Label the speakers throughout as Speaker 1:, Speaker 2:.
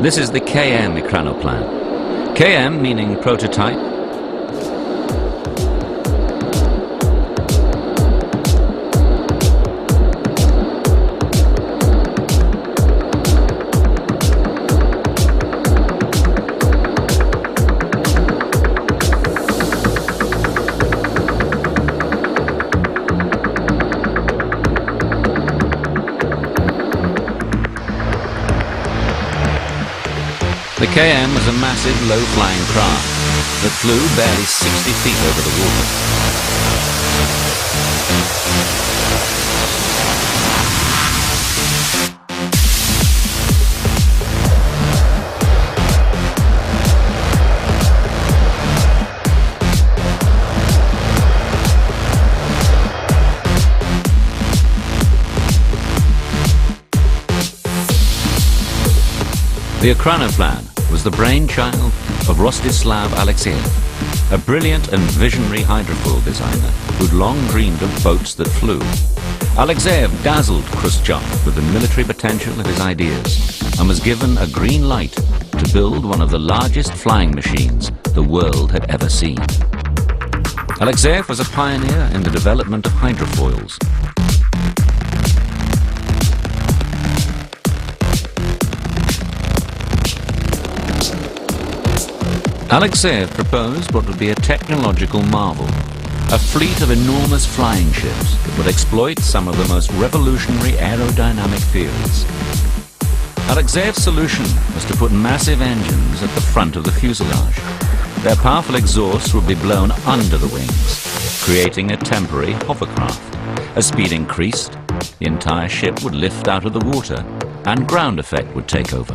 Speaker 1: This is the KM Ekranoplan. KM meaning prototype. The KM was a massive, low-flying craft that flew barely 60 feet over the water. The Ekranoplan was the brainchild of Rostislav Alexeyev, a brilliant and visionary hydrofoil designer who'd long dreamed of boats that flew. Alexeyev dazzled Khrushchev with the military potential of his ideas and was given a green light to build one of the largest flying machines the world had ever seen. Alexeyev was a pioneer in the development of hydrofoils. Alexeyev proposed what would be a technological marvel, a fleet of enormous flying ships that would exploit some of the most revolutionary aerodynamic fields. Alexeyev's solution was to put massive engines at the front of the fuselage. Their powerful exhausts would be blown under the wings, creating a temporary hovercraft. As speed increased, the entire ship would lift out of the water and ground effect would take over.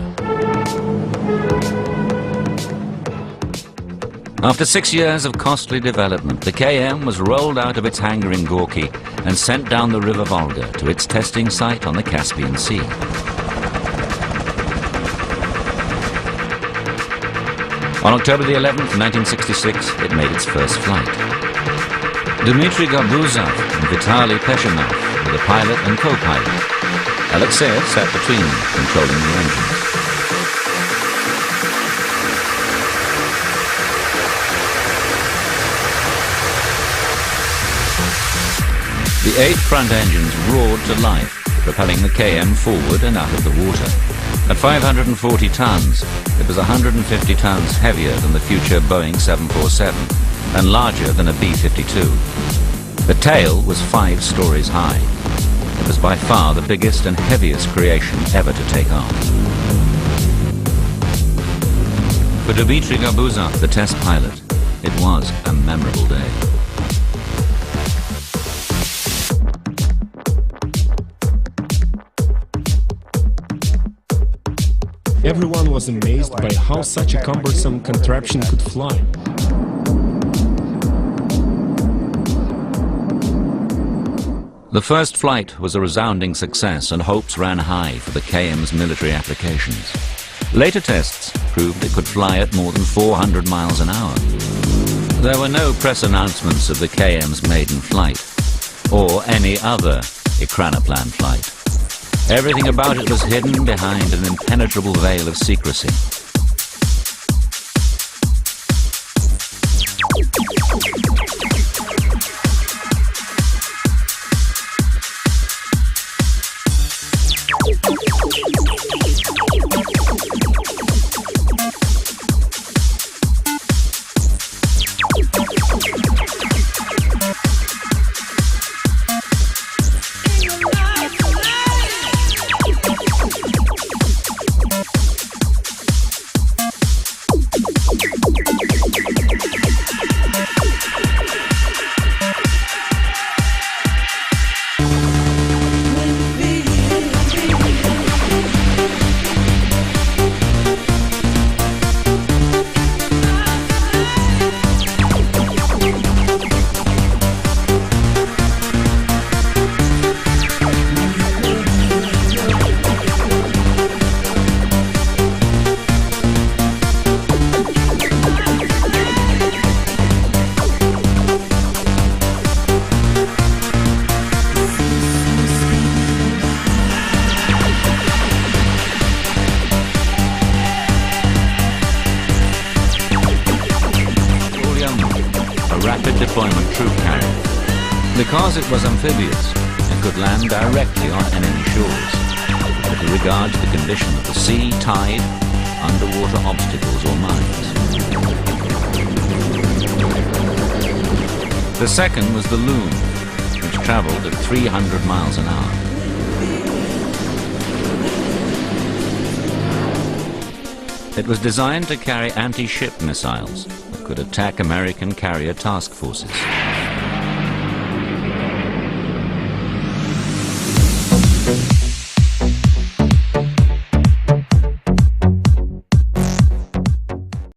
Speaker 1: After 6 years of costly development, the KM was rolled out of its hangar in Gorky and sent down the river Volga to its testing site on the Caspian Sea. On October the 11th, 1966, it made its first flight. Dmitry Gabuzov and Vitaly Peshinov were the pilot and co-pilot. Alexeyev sat between them, controlling the engines. The 8 front engines roared to life, propelling the KM forward and out of the water. At 540 tons, it was 150 tons heavier than the future Boeing 747 and larger than a B-52. The tail was 5 stories high. It was by far the biggest and heaviest creation ever to take off. For Dmitry Gabuzov, the test pilot, it was a memorable day.
Speaker 2: Everyone was amazed by how such a cumbersome contraption could fly.
Speaker 1: The first flight was a resounding success and hopes ran high for the KM's military applications. Later tests proved it could fly at more than 400 miles an hour. There were no press announcements of the KM's maiden flight or any other Ekranoplan flight. Everything about it was hidden behind an impenetrable veil of secrecy. deployment troop carrier. Because it was amphibious, it could land directly on enemy shores, with regard to the condition of the sea, tide, underwater obstacles or mines. The second was the Loon, which travelled at 300 miles an hour. It was designed to carry anti-ship missiles that could attack American carrier task forces.